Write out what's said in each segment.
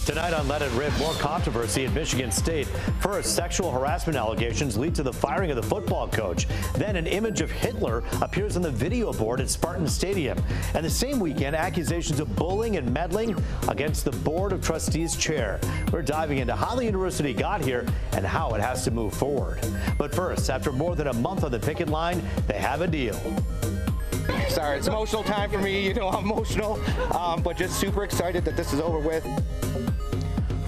Tonight on Let It Rip, more controversy at Michigan State. First, sexual harassment allegations lead to the firing of the football coach. Then an image of Hitler appears on the video board at Spartan Stadium. And the same weekend, accusations of bullying and meddling against the Board of Trustees chair. We're diving into how the university got here and how it has to move forward. But first, after more than a month on the picket line, they have a deal. Sorry, it's emotional time for me. You know, I'm emotional, but just super excited that this is over with.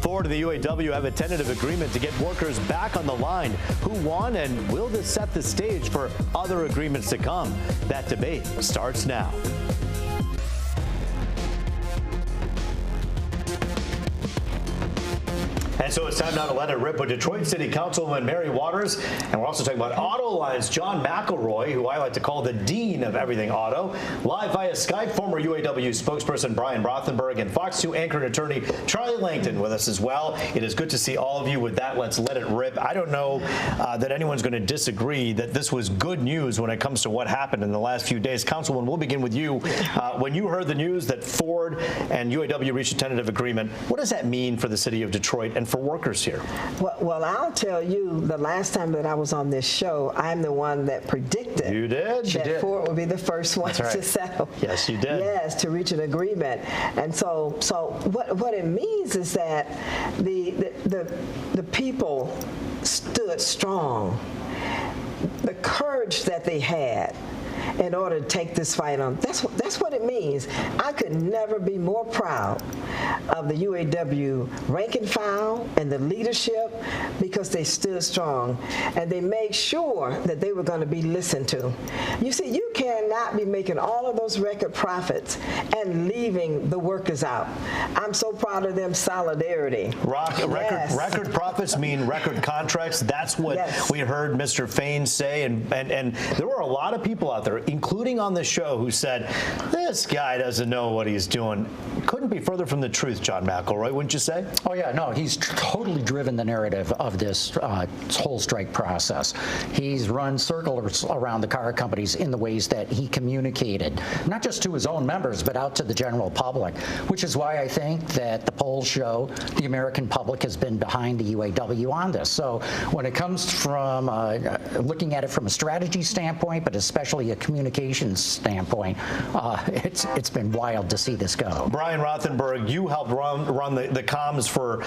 Ford and the UAW have a tentative agreement to get workers back on the line. Who won, and will this set the stage for other agreements to come? That debate starts now. And so it's time now to let it rip with Detroit City Councilwoman Mary Waters. And we're also talking about Auto Alliance John McElroy, who I like to call the dean of everything auto. Live via Skype, former UAW spokesperson Brian Rothenberg and Fox 2 anchor and attorney Charlie Langton with us as well. It is good to see all of you. With that, let's let it rip. I don't know that anyone's going to disagree that this was good news when it comes to what happened in the last few days. Councilwoman, we'll begin with you. When you heard the news that Ford and UAW reached a tentative agreement, what does that mean for the city of Detroit and for workers here? Well, I'll tell you, the last time that I was on this show, I'm the one that predicted you did. that Ford would be the first one to settle. Yes, you did. Yes, to reach an agreement. And so what it means is that the people stood strong. The courage that they had in order to take this fight on. That's what it means. I could never be more proud of the UAW rank and file and the leadership, because they stood strong and they made sure that they were going to be listened to. You see, you cannot be making all of those record profits and leaving the workers out. I'm so proud of them. Solidarity. Record profits mean record contracts. That's what we heard Mr. Fain say, and there were a lot of people out there, including on the show, who said, this guy doesn't know what he's doing. Couldn't be further from the truth, John McElroy, wouldn't you say? Oh, yeah, no, he's totally driven the narrative of this whole strike process. He's run circles around the car companies in the ways that he communicated, not just to his own members, but out to the general public, which is why I think that the polls show the American public has been behind the UAW on this. So when it comes from looking at it from a strategy standpoint, but especially a communications standpoint, it's been wild to see this go. Brian Rothenberg, you helped run the comms for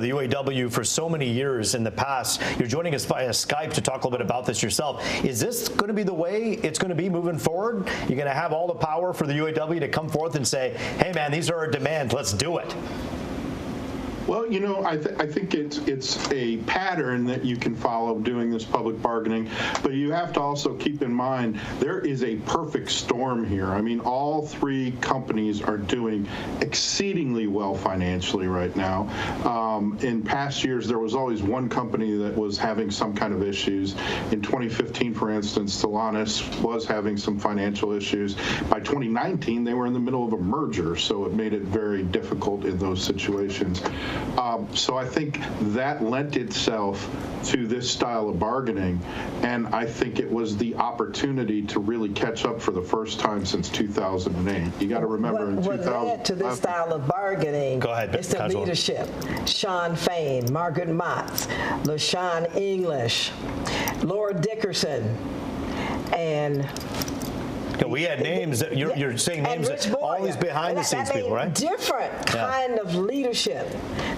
the UAW for so many years in the past. You're joining us via Skype to talk a little bit about this yourself. Is this going to be the way it's going to be moving forward? You're going to have all the power for the UAW to come forth and say, hey man, these are our demands, let's do it. Well, you know, I think it's a pattern that you can follow doing this public bargaining, but you have to also keep in mind there is a perfect storm here. I mean, all three companies are doing exceedingly well financially right now. In past years, there was always one company that was having some kind of issues. In 2015, for instance, Stellantis was having some financial issues. By 2019, they were in the middle of a merger, so it made it very difficult in those situations. So I think that lent itself to this style of bargaining, and I think it was the opportunity to really catch up for the first time since 2008. You got to remember in 2000. What led to this style of bargaining is the leadership. Sean Fain, Margaret Motz, LaShawn English, Laura Dickerson, and we had names that you're saying names that all these behind the scenes people, right? Different kind of leadership.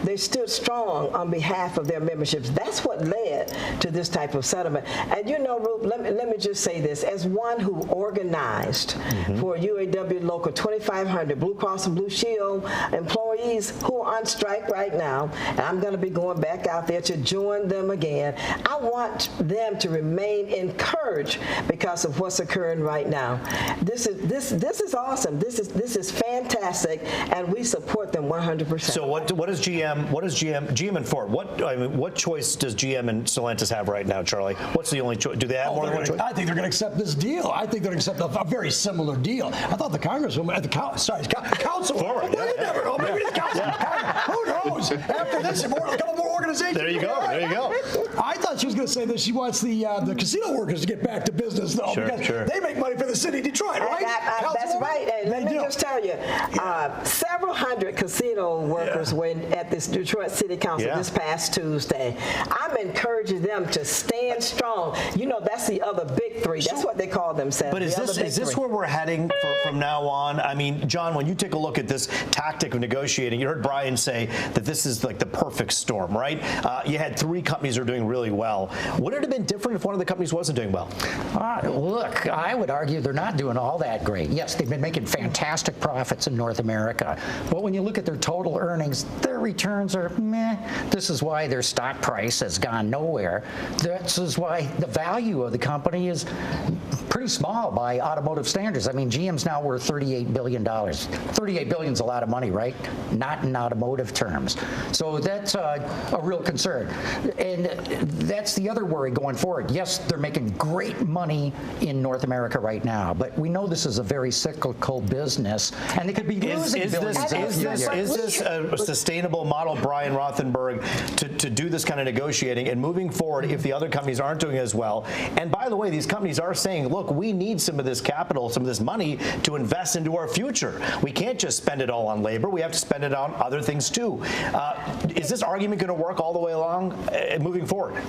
They stood strong on behalf of their memberships. That's what led to this type of settlement. And you know, Ruth, let me just say this. As one who organized for UAW Local 2500, Blue Cross and Blue Shield employees who are on strike right now, and I'm going to be going back out there to join them again, I want them to remain encouraged because of what's occurring right now. This is awesome. This is fantastic, and we support them 100%. So what is GM and Ford? What choice does GM and Stellantis have right now, Charlie? What's the only choice? Do they have more than one choice? I think they're going to accept this deal. I think they're going to accept a very similar deal. I thought the congresswoman at the council. Forward. You never know. Maybe it's council. Who knows? After this, a couple more organizations. There you go. I thought she was going to say that she wants the casino workers to get back to business, though, because they make money for the city of Detroit, right? That's right. And let me just tell you, several hundred casino auto workers were at this Detroit City Council this past Tuesday. I'm encouraging them to stand strong. You know, that's the other big three. That's what they call themselves. But is this where we're heading from now on? I mean, John, when you take a look at this tactic of negotiating, you heard Brian say that this is like the perfect storm, right? You had three companies that are doing really well. Would it have been different if one of the companies wasn't doing well? Look, I would argue they're not doing all that great. Yes, they've been making fantastic profits in North America. But when you look at their total earnings, their returns are meh. This is why their stock price has gone nowhere. This is why the value of the company is pretty small by automotive standards. I mean, GM's now worth $38 billion. $38 billion is a lot of money, right? Not in automotive terms. So that's a real concern. And that's the other worry going forward. Yes, they're making great money in North America right now, but we know this is a very cyclical business, and they could be losing billions. Is this a sustainable model, Brian Rothenberg, to do this kind of negotiating and moving forward if the other companies aren't doing as well? And by the way, these companies are saying, look, we need some of this capital, some of this money to invest into our future. We can't just spend it all on labor. We have to spend it on other things too. Is this argument going to work all the way along moving forward?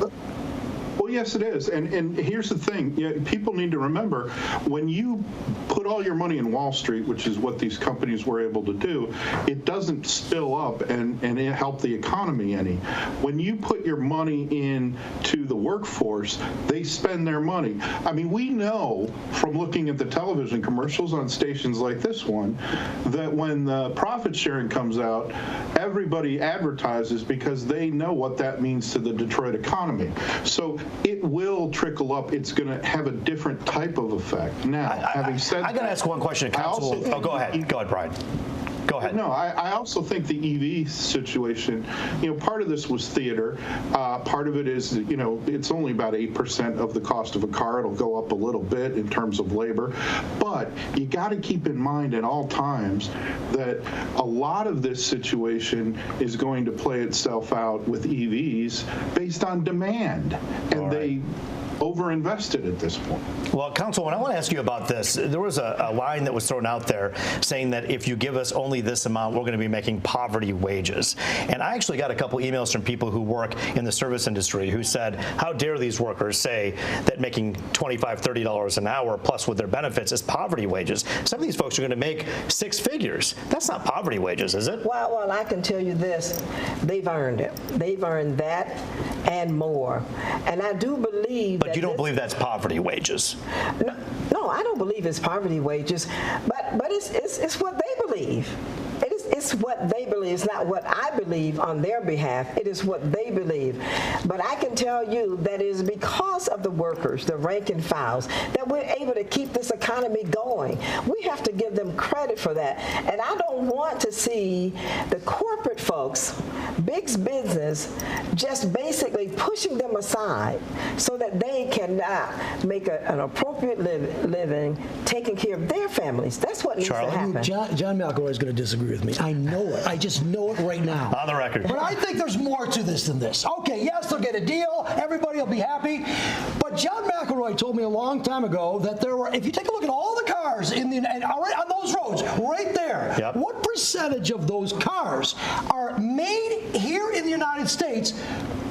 Well, yes, it is. And here's the thing. People need to remember, when you put all your money in Wall Street, which is what these companies were able to do, it doesn't spill up and help the economy any. When you put your money into the workforce, they spend their money. I mean, we know from looking at the television commercials on stations like this one that when the profit sharing comes out, everybody advertises because they know what that means to the Detroit economy. So it will trickle up. It's going to have a different type of effect. Now, having said that, I got to ask one question to counsel. Go ahead. Go ahead, Brian. Go ahead. No, I also think the EV situation, part of this was theater. Part of it is, it's only about 8% of the cost of a car. It'll go up a little bit in terms of labor. But you got to keep in mind at all times that a lot of this situation is going to play itself out with EVs based on demand. And they overinvested at this point. Well, Councilwoman, I want to ask you about this. There was a line that was thrown out there saying that if you give us only this amount, we're going to be making poverty wages. And I actually got a couple emails from people who work in the service industry who said, how dare these workers say that making $25, $30 an hour plus with their benefits is poverty wages. Some of these folks are going to make six figures. That's not poverty wages, is it? Well, I can tell you this. They've earned it. They've earned that and more. And I do believe But you don't believe that's poverty wages? No, I don't believe it's poverty wages, but it's what they believe. It's what they believe. It's not what I believe on their behalf. It is what they believe. But I can tell you that it is because of the workers, the rank and files, that we're able to keep this economy going. We have to give them credit for that. And I don't want to see the corporate folks, big business, just basically pushing them aside so that they cannot make an appropriate living, taking care of their families. That's what needs to happen. John McElroy is going to disagree with me. I know it. I just know it right now. On the record. But I think there's more to this than this. Okay, yes, they'll get a deal. Everybody will be happy. But John McElroy told me a long time ago that there were, if you take a look at all the cars on those roads, right there, what percentage of those cars are made here in the United States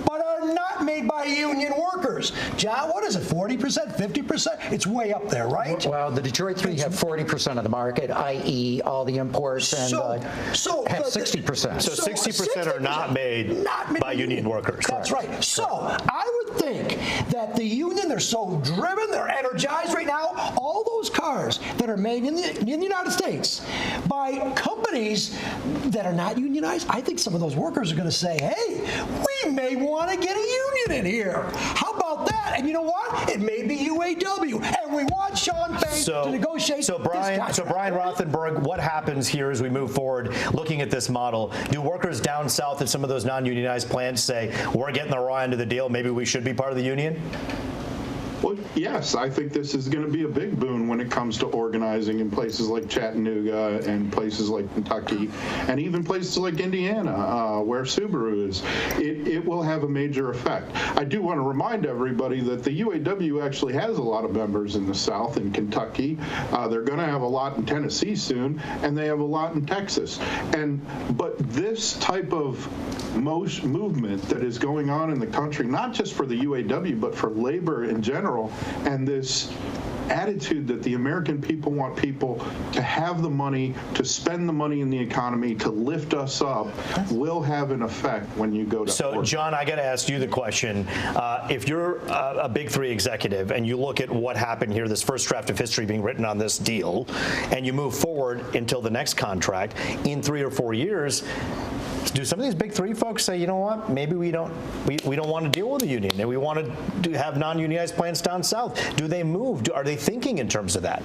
but are not made by union workers? John, what is it, 40%, 50%? It's way up there, right? Well, the Detroit Three have 40% of the market, i.e. all the imports, and have 60%. So 60% are not made by union workers. That's right. So I would think that the union, they're so driven, they're energized right now. All those cars that are made in the United States by companies that are not unionized, I think some of those workers are going to say, hey, we may want to get a union in here. How about that? And you know what? It may be UAW, and we want Sean Payne to negotiate. So Brian Rothenberg, what happens here as we move forward, looking at this model? Do workers down south at some of those non-unionized plants say, we're getting the raw end of the deal, maybe we should be part of the union? Well, yes, I think this is going to be a big boon when it comes to organizing in places like Chattanooga and places like Kentucky and even places like Indiana, where Subaru is. It will have a major effect. I do want to remind everybody that the UAW actually has a lot of members in the South, in Kentucky. They're going to have a lot in Tennessee soon, and they have a lot in Texas. But this type of movement that is going on in the country, not just for the UAW, but for labor in general, and this attitude that the American people want people to have the money, to spend the money in the economy, to lift us up, will have an effect when you go to So, John, I got to ask you the question. If you're a Big Three executive and you look at what happened here, this first draft of history being written on this deal, and you move forward until the next contract, in 3 or 4 years, do some of these Big Three folks say, you know what, maybe we don't want to deal with the union and we want to have non-unionized plants down south? Do they move? Are they thinking in terms of that?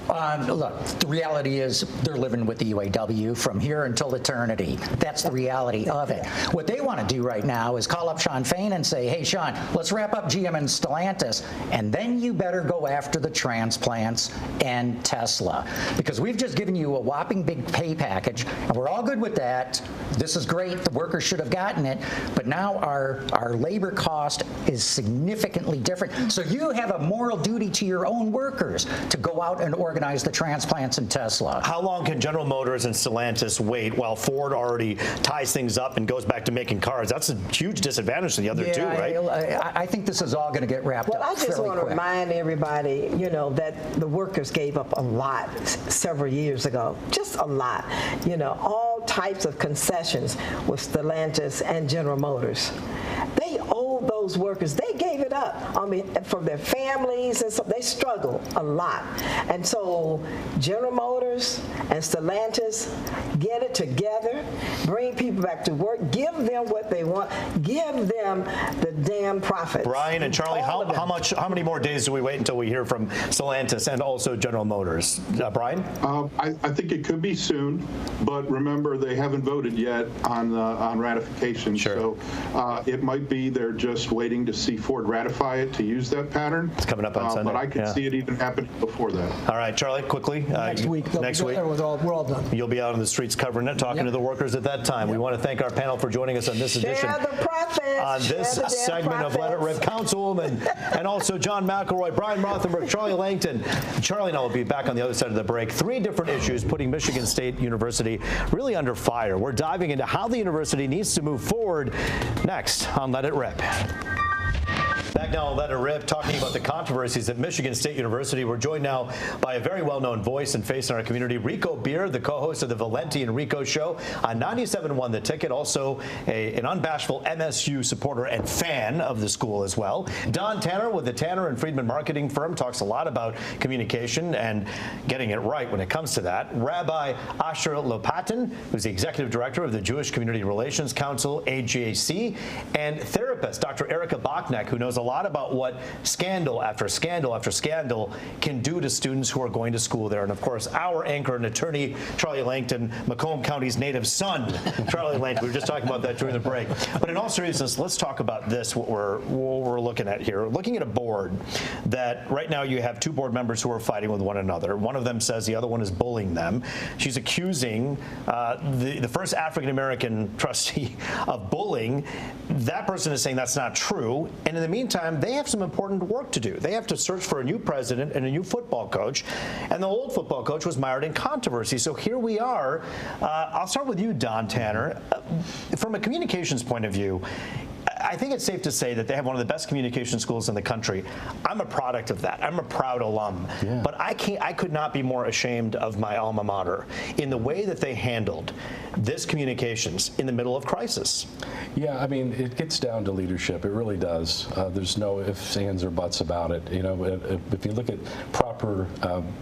Look, the reality is they're living with the UAW from here until eternity. That's the reality of it. What they want to do right now is call up Sean Fain and say, hey, Sean, let's wrap up GM and Stellantis, and then you better go after the transplants and Tesla. Because we've just given you a whopping big pay package, and we're all good with that. This is great. The workers should have gotten it, but now our labor cost is significantly different. So you have a moral duty to your own workers to go out and organize the transplants in Tesla. How long can General Motors and Stellantis wait while Ford already ties things up and goes back to making cars? That's a huge disadvantage to the other two, right? I think this is all going to get wrapped up. Well, I just want to remind everybody, that the workers gave up a lot several years ago, just a lot. All types of concessions with Stellantis and General Motors. They owed those workers. They gave it up. For their families, and so they struggled a lot. And so General Motors and Stellantis, get it together, bring people back to work, give them what they want, give them the damn profits. Brian and Charlie, how many more days do we wait until we hear from Stellantis and also General Motors? Brian? I think it could be soon, but remember they haven't voted yet on ratification. Sure. So it might be they're just waiting to see Ford ratify it to use that pattern. It's coming up on Sunday. But I could see it even happening before that. All right, Charlie, quickly. Next week. We're all done. You'll be out on the streets covering it, talking to the workers at that time. We want to thank our panel for joining us on this edition. Share the profits. On this segment of Let It Rip, Councilwoman, and also John McElroy, Brian Rothenberg, Charlie Langton. Charlie and I will be back on the other side of the break. 3 different issues putting Michigan State University really under fire. We're diving into how the university needs to move forward next on Let It Rip. Back now on Let It Rip, talking about the controversies at Michigan State University. We're joined now by a very well-known voice and face in our community, Rico Beer, the co-host of the Valenti and Rico Show on 97.1 The Ticket, also an unbashful MSU supporter and fan of the school as well. Don Tanner with the Tanner and Friedman marketing firm talks a lot about communication and getting it right when it comes to that. Rabbi Asher Lopatin, who's the executive director of the Jewish Community Relations Council, AJC, and therapist Dr. Erica Bachneck, who knows a lot about what scandal after scandal after scandal can do to students who are going to school there. And of course, our anchor and attorney, Charlie Langton, Macomb County's native son, Charlie Langton. We were just talking about that during the break. But in all seriousness, let's talk about this, what we're looking at here. Looking at a board that right now you have 2 board members who are fighting with one another. One of them says the other one is bullying them. She's accusing the first African-American trustee of bullying. That person is saying that's not true. And in the meantime, they have some important work to do. They have to search for a new president and a new football coach. And the old football coach was mired in controversy. So here we are. I'll start with you, Don Tanner. From a communications point of view, I think it's safe to say that they have one of the best communication schools in the country. I'm a product of that. I'm a proud alum. Yeah. But I could not be more ashamed of my alma mater in the way that they handled this communications in the middle of crisis. Yeah, I mean, it gets down to leadership. It really does. There's no ifs, ands, or buts about it. If you look at proper proper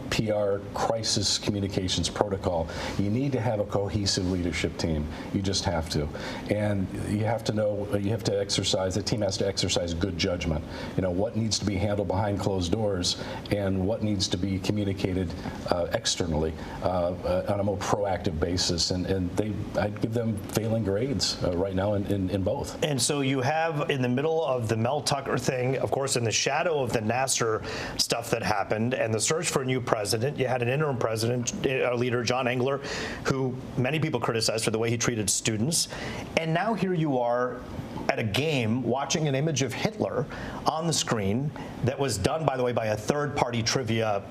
PR crisis communications protocol, you need to have a cohesive leadership team. You just have to. And you have to know, you have to exercise, the team has to exercise good judgment. You know, what needs to be handled behind closed doors and what needs to be communicated externally on a more proactive basis. And I'd give them failing grades right now in both. And so you have, in the middle of the Mel Tucker thing, of course, in the shadow of the Nassar stuff that happened and the search for a new president, you had an interim president, leader, John Engler, who many people criticized for the way he treated students. And now here you are at a game watching an image of Hitler on the screen that was done, by the way, by a third-party trivia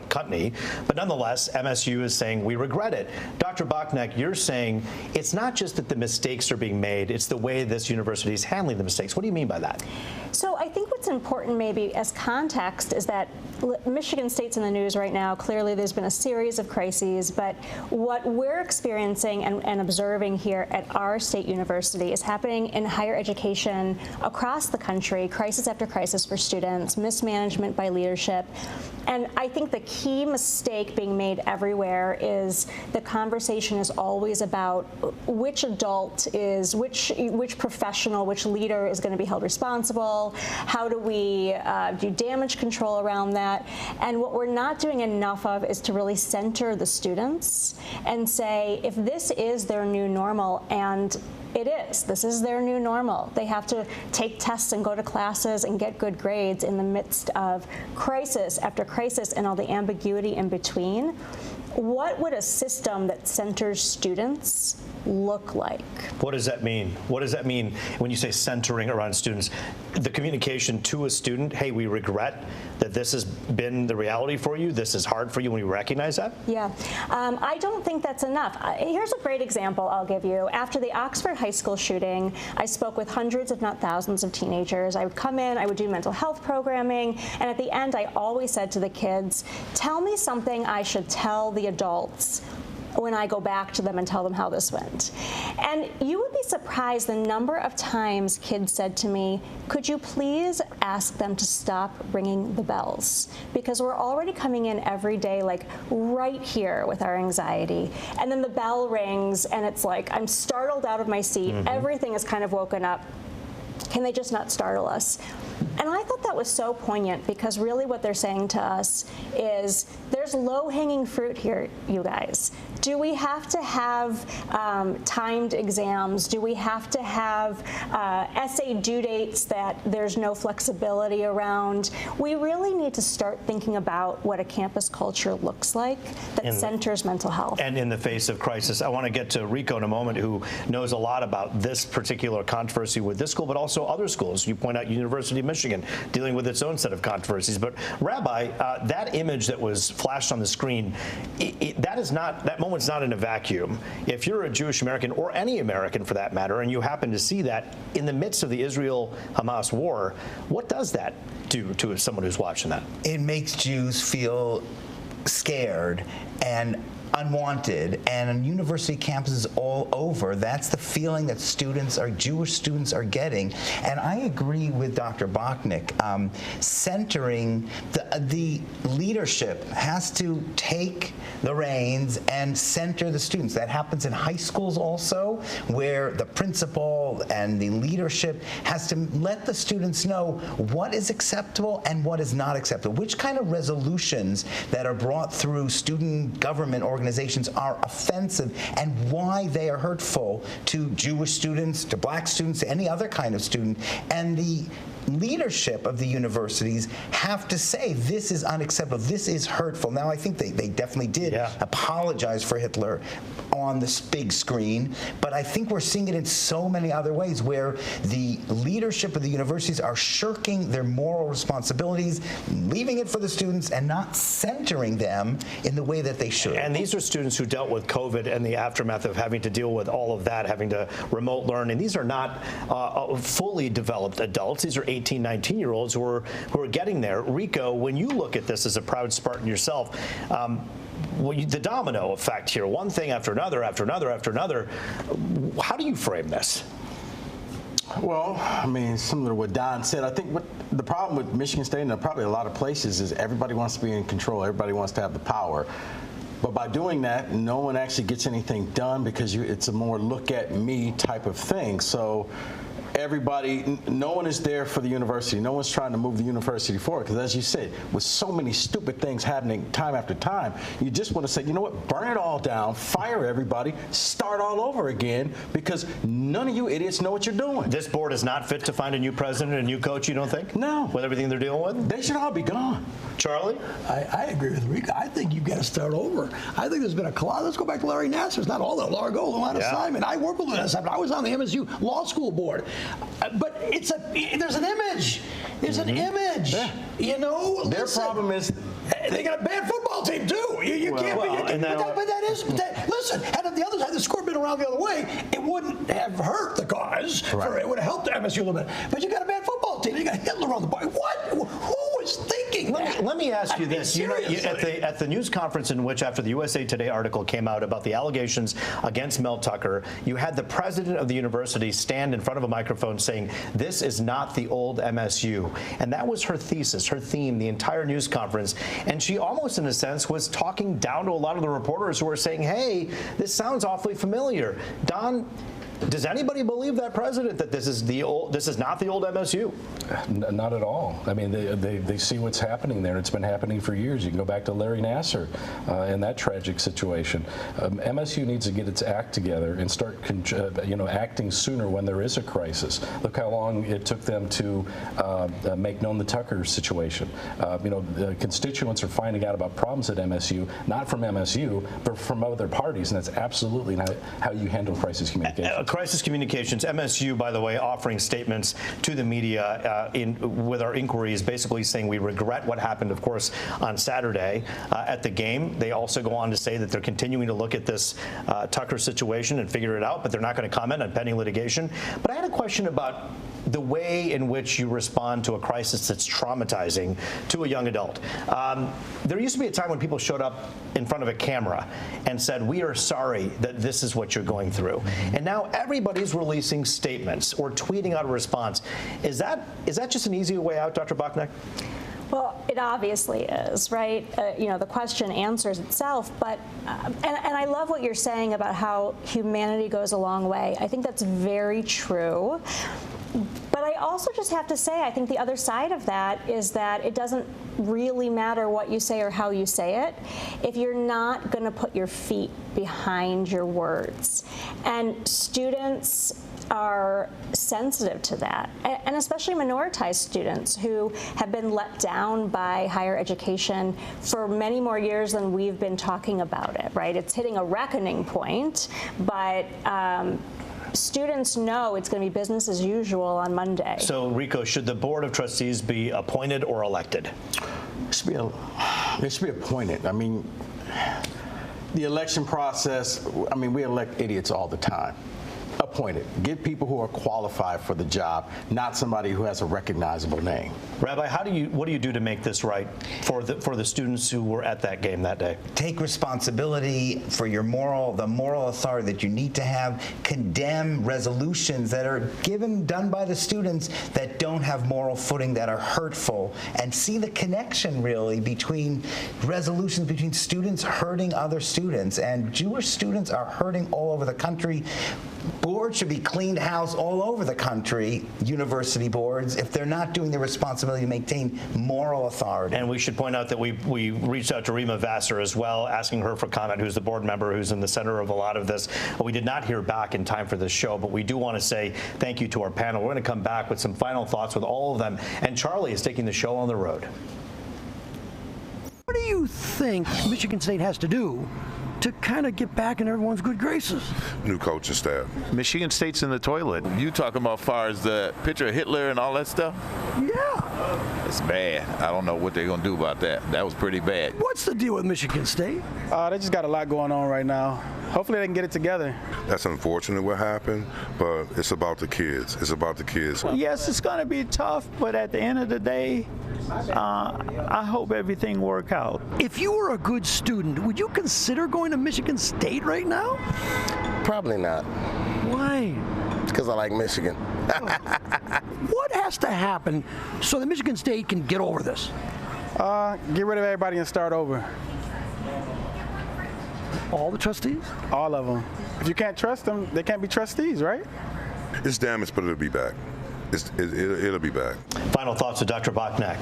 company. But nonetheless, MSU is saying we regret it. Dr. Bachneck, you're saying it's not just that the mistakes are being made, it's the way this university is handling the mistakes. What do you mean by that? So I think what's important maybe as context is that Michigan State's in the news right now. Clearly there's been a series of crises, but what we're experiencing and observing here at our state university is happening in higher education across the country, crisis after crisis for students, mismanagement by leadership. And I think the key mistake being made everywhere is the conversation is always about which adult is, which professional, which leader is going to be held responsible, how do we do damage control around that. And what we're not doing enough of is to really center the students and say, if this is their new normal, and it is. This is their new normal. They have to take tests and go to classes and get good grades in the midst of crisis after crisis and all the ambiguity in between. What would a system that centers students look like? What does that mean? What does that mean when you say centering around students? The communication to a student, hey, we regret that this has been the reality for you. This is hard for you, when we recognize that? Yeah. I don't think that's enough. Here's a great example I'll give you. After the Oxford High School shooting, I spoke with hundreds, if not thousands, of teenagers. I would come in, I would do mental health programming, and at the end, I always said to the kids, tell me something I should tell the adults when I go back to them and tell them how this went. And you would be surprised the number of times kids said to me, could you please ask them to stop ringing the bells? Because we're already coming in every day, like right here with our anxiety. And then the bell rings and it's like, I'm startled out of my seat. Everything is kind of woken up. Can they just not startle us? And I thought that was so poignant, because really what they're saying to us is there's low-hanging fruit here, you guys. Do we have to have timed exams? Do we have to have essay due dates that there's no flexibility around? We really need to start thinking about what a campus culture looks like that centers mental health. And in the face of crisis, I want to get to Rico in a moment, who knows a lot about this particular controversy with this school, but also other schools. You point out University of Michigan dealing with its own set of controversies. But Rabbi, that image that was flashed on the screen, that moment's not in a vacuum. If you're a Jewish American, or any American for that matter, and you happen to see that in the midst of the Israel-Hamas war, what does that do to someone who's watching that? It makes Jews feel scared and unwanted, and on university campuses all over, that's the feeling that Jewish students are getting. And I agree with Dr. Bachneck. Centering the leadership has to take the reins and center the students. That happens in high schools also, where the principal and the leadership has to let the students know what is acceptable and what is not acceptable, which kind of resolutions that are brought through student government organizations are offensive, and why they are hurtful to Jewish students, to black students, to any other kind of student. And the leadership of the universities have to say, this is unacceptable, this is hurtful. Now, I think they definitely did apologize for Hitler on this big screen, but I think we're seeing it in so many other ways, where the leadership of the universities are shirking their moral responsibilities, leaving it for the students, and not centering them in the way that they should. And these are students who dealt with COVID and the aftermath of having to deal with all of that, having to remote learn. And these are not fully developed adults. These are 18, 19-year-olds who are getting there. Rico, when you look at this as a proud Spartan yourself, the domino effect here, one thing after another, after another, after another, how do you frame this? Well, I mean, similar to what Don said, I think what the problem with Michigan State and probably a lot of places is everybody wants to be in control. Everybody wants to have the power. But by doing that, no one actually gets anything done because it's a more look at me type of thing. So everybody, no one is there for the university. No one's trying to move the university forward because, as you said, with so many stupid things happening time after time, you just want to say, you know what, burn it all down, fire everybody, start all over again because none of you idiots know what you're doing. This board is not fit to find a new president and a new coach, you don't think? No. With everything they're dealing with? They should all be gone. Charlie? I agree with Rico. I think you've got to start over. I think there's been a collapse. Let's go back to Larry Nassar. It's not all that long ago. Luana Simon. I worked with Luana Simon. I was on the MSU Law School board. But there's an image. There's an image. Yeah. You know? Their problem is they got a bad football team, too. You can't be. Listen, had the other side, the score been around the other way, it wouldn't have hurt the cause. Right. It would have helped MSU a little bit. But you got a bad football team. You got Hitler on the board. What? Who was thinking that? Let me ask you this. You know, at the news conference in which, after the USA Today article came out about the allegations against Mel Tucker, you had the president of the university stand in front of a microphone saying, this is not the old MSU. And that was her thesis, her theme, the entire news conference. And she almost, in a sense, was talking down to a lot of the reporters who were saying, hey, this sounds awfully familiar. Don, does anybody believe that president that this is not the old MSU? Not at all. I mean, they see what's happening there. It's been happening for years. You can go back to Larry Nassar and that tragic situation. MSU needs to get its act together and start, acting sooner when there is a crisis. Look how long it took them to make known the Tucker situation. The constituents are finding out about problems at MSU, not from MSU, but from other parties, and that's absolutely not how you handle crisis communication. Crisis communications, MSU, by the way, offering statements to the media with our inquiries, basically saying we regret what happened, of course, on Saturday at the game. They also go on to say that they're continuing to look at this Tucker situation and figure it out, but they're not going to comment on pending litigation. But I had a question about the way in which you respond to a crisis that's traumatizing to a young adult. There used to be a time when people showed up in front of a camera and said, we are sorry that this is what you're going through. And now everybody's releasing statements or tweeting out a response. Is that just an easier way out, Dr. Bachneck? Well, it obviously is, right? The question answers itself, but, and I love what you're saying about how humanity goes a long way. I think that's very true. But I also just have to say, I think the other side of that is that it doesn't really matter what you say or how you say it if you're not going to put your feet behind your words. And students are sensitive to that, and especially minoritized students who have been let down by higher education for many more years than we've been talking about it, right? It's hitting a reckoning point, but students know it's going to be business as usual on Monday. So, Rico, should the Board of Trustees be appointed or elected? They should be appointed. I mean, the election process, we elect idiots all the time. Appointed. Get people who are qualified for the job, not somebody who has a recognizable name. Rabbi, what do you do to make this right for the students who were at that game that day? Take responsibility for the moral authority that you need to have. Condemn resolutions that are done by the students that don't have moral footing, that are hurtful, and see the connection really between resolutions between students hurting other students. And Jewish students are hurting all over the country. Boards should be cleaned house all over the country, university boards, if they're not doing their responsibility to maintain moral authority. And we should point out that we reached out to Rima Vassar as well, asking her for comment, who's the board member who's in the center of a lot of this. We did not hear back in time for this show, but we do want to say thank you to our panel. We're going to come back with some final thoughts with all of them. And Charlie is taking the show on the road. What do you think Michigan State has to do to kind of get back in everyone's good graces? New coaching staff. Michigan State's in the toilet. You talking about far as the picture of Hitler and all that stuff? Yeah. It's bad. I don't know what they're going to do about that. That was pretty bad. What's the deal with Michigan State? They just got a lot going on right now. Hopefully they can get it together. That's unfortunate what happened, but it's about the kids. It's about the kids. Yes, it's going to be tough, but at the end of the day, I hope everything work out. If you were a good student, would you consider going to Michigan State right now? Probably not. Why? Because I like Michigan. What has to happen so that Michigan State can get over this? Get rid of everybody and start over. All the trustees? All of them. If you can't trust them, they can't be trustees, right? It's damaged, but it'll be back. It'll be back. Final thoughts of Dr. Bachnek.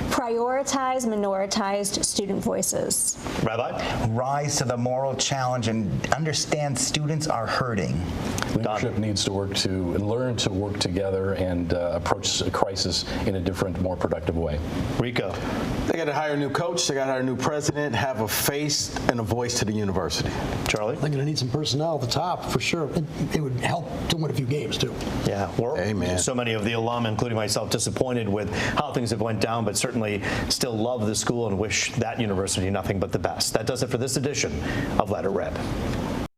Prioritize minoritized student voices. Rabbi? Rise to the moral challenge and understand students are hurting. Leadership needs to work to and learn to work together and approach a crisis in a different, more productive way. Rico? They got to hire a new coach. They got to hire a new president, have a face and a voice to the university. Charlie? They're going to need some personnel at the top for sure. It would help to win a few games too. Yeah, Amen. So many of the alum, including myself, disappointed with how things have went down, but certainly still love the school and wish that university nothing but the best. That does it for this edition of Let It Rip.